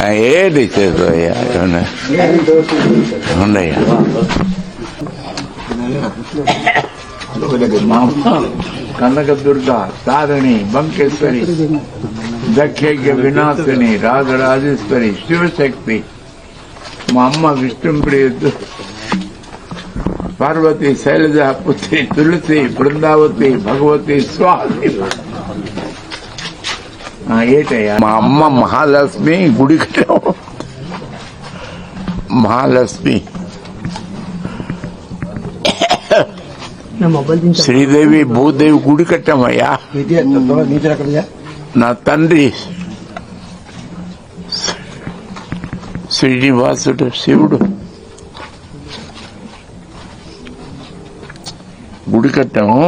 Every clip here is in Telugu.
ఏంటి చేస్తాయ్యా ఉండయ్యా కనకదుర్గ తారిణి బంకేశ్వరి దక్షైక్య వినాశిని రాజరాజేశ్వరి శివశక్తి మా అమ్మ విష్ణుప్రియ పార్వతి శైలజ పుత్రి తులసి బృందావతి భగవతి స్వామి ఏటయ్యా మా అమ్మ మహాలక్ష్మి గుడి కట్టాం మహాలక్ష్మి శ్రీదేవి భూదేవి గుడి కట్టామయ్యా నా తండ్రి శ్రీనివాసుడు శివుడు గుడి కట్టాము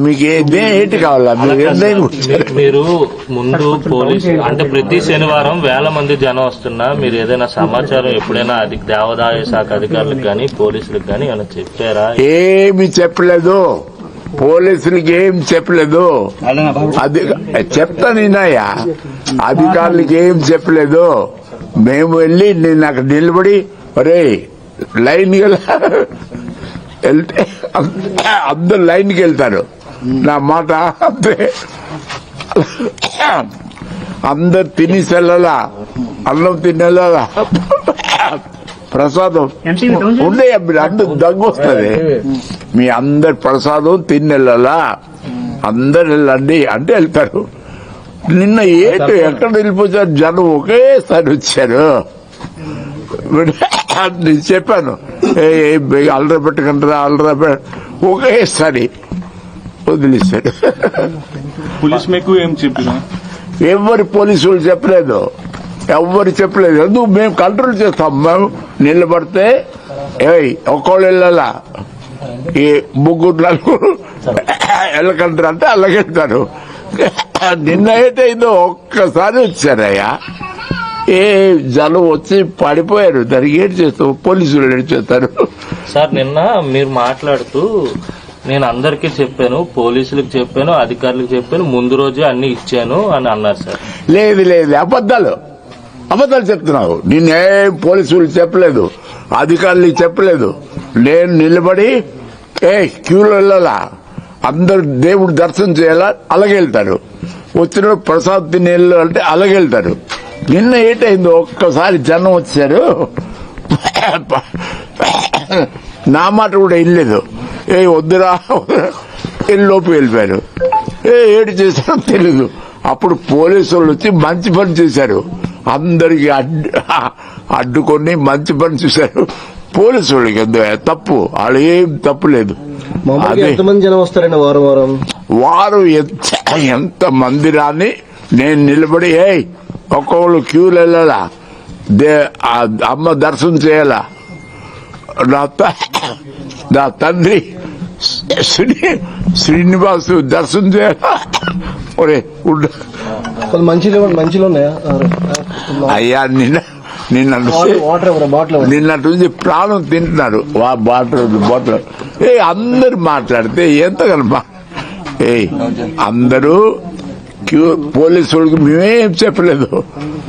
మీకు ఏంటి కావాలా మీరు ముందు పోలీసు అంటే ప్రతి శనివారం వేల మంది జనం వస్తున్నా మీరు ఏదైనా సమాచారం ఎప్పుడైనా దేవాదాయ శాఖ అధికారులకు కానీ పోలీసులకు కానీ ఏమైనా చెప్పారా? ఏమి చెప్పలేదు, పోలీసులకి ఏం చెప్పలేదు. అది చెప్తానయ్యా, అధికారులకి ఏం చెప్పలేదు. మేము వెళ్ళి నేను అక్కడ నిలబడి ఒరే లైన్ వెళ్తే అందరు లైన్కి వెళ్తారు. నా మాట అంతే. అందరు తినేసి వెళ్ళాలా, అన్నం తినేలా, ప్రసాదం ఉండే అందరు దగ్గు వస్తుంది. మీ అందరు ప్రసాదం తిని వెళ్ళాలా, అందరు వెళ్ళండి అంటే వెళ్తారు. నిన్న ఎక్కడ వెళ్ళిపోతారు జనం ఒకేసారి వచ్చారు. నేను చెప్పాను అల్లరి పెట్టుకుంటారా అల్లరి ఒకేసారి వదిలేశాడు. పోలీస్ మీకు ఏం చెప్పినా? ఎవరి పోలీసులు చెప్పలేదు, ఎవరు చెప్పలేదు. ఎందుకు మేము కంట్రోల్ చేస్తాం. మేము నిలబడితే ఒక్కళ్ళు వెళ్ళాలా, ఈ ముగ్గురు నలుగురు వెళ్ళకంటారు అంటే అలాగెళ్తారు. నిన్న అయితే ఇదో ఒక్కసారి వచ్చారయ్యా, జనం వచ్చి పడిపోయారు. దానికి ఏడు చేస్తాం, పోలీసులు ఏడు చేస్తారు. సార్ నిన్న మీరు మాట్లాడుతూ నేను అందరికీ చెప్పాను, పోలీసులకు చెప్పాను, అధికారులకు చెప్పాను, ముందు రోజే అన్ని ఇచ్చాను అని అన్నారు సార్. లేదు లేదు, అబద్దాలు చెప్తున్నావు. నేనేం పోలీసులు చెప్పలేదు, అధికారులకు చెప్పలేదు. నేను నిలబడి క్యూలో వెళ్ళాలా, అందరు దేవుడు దర్శనం చేయాలా, అలాగే వెళ్తారు. వచ్చిన ప్రసాద్ తినేళ్ళు అంటే అలాగే వెళ్తారు. నిన్న ఏటైందో ఒక్కసారి జనం వచ్చారు, నా మాట కూడా వెళ్ళలేదు. వద్దురా లోపు వెళ్ళిపోయారు. ఏడు చేశారో తెలీదు. అప్పుడు పోలీసు వాళ్ళు వచ్చి మంచి పని చేశారు, అందరికి అడ్డుకొని మంచి పని చూశారు. పోలీసు వాళ్ళకి తప్పు, వాళ్ళు ఏం తప్పు లేదు. వారు ఎంత మంది రాని నేను నిలబడి ఒక్కొక్కరు క్యూలు వెళ్ళాలా, అమ్మ దర్శనం చేయాలా, నా తండ్రి శ్రీనివాసు దర్శనం చేయాలా. అయ్యా నిన్నటి నుంచి ప్రాణం తింటున్నారు. బాటిల్ అందరు మాట్లాడితే ఎంతగానో అందరూ పోలీసు వాళ్ళకి మేమేం చెప్పలేదు,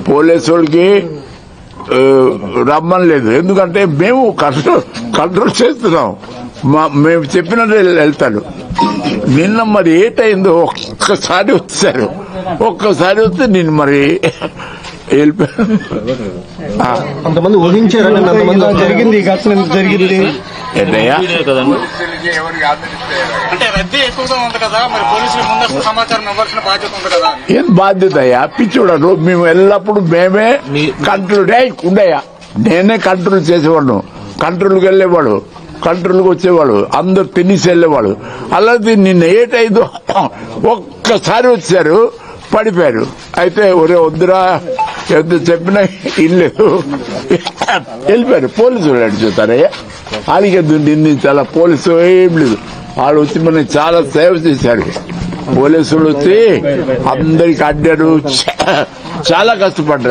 పోలీసు వాళ్ళకి రమ్మనలేదు. ఎందుకంటే మేము కంట్రోల్ చేస్తున్నాం, మేము చెప్పినట్టు వెళ్తాడు. నిన్న మరి ఏటైందో ఒక్కసారి వచ్చారు, ఒక్కసారి వస్తే నేను మరి వెళ్ళిపోయాను. అంతమంది ఊహించారని జరిగింది జరిగింది ఏం బాధ్యత అయ్యా, పిచ్చోడరు. మేము ఎల్లప్పుడు మేమే కంట్రోల్ ఉండయా, నేనే కంట్రోల్ చేసేవాడు, కంట్రోల్కి వెళ్ళేవాడు, కంట్రోల్కి వచ్చేవాడు, అందరు తినేసి వెళ్ళేవాడు. అలాగే నిన్న ఏటైందో ఒక్కసారి వచ్చారు, పడిపోయారు. అయితే ఒరే వద్దురా ఎంత చెప్పినా ఇల్లేదు, వెళ్ళిపోయారు. పోలీసులు అడిచుతారయ్యా, వాళ్ళకి నిందించాలా, పోలీసు ఏం లేదు. వాళ్ళు వచ్చి మనకి చాలా సేవ చేశారు. పోలీసులు వచ్చి అందరికి అడ్డారు, చాలా కష్టపడ్డారు.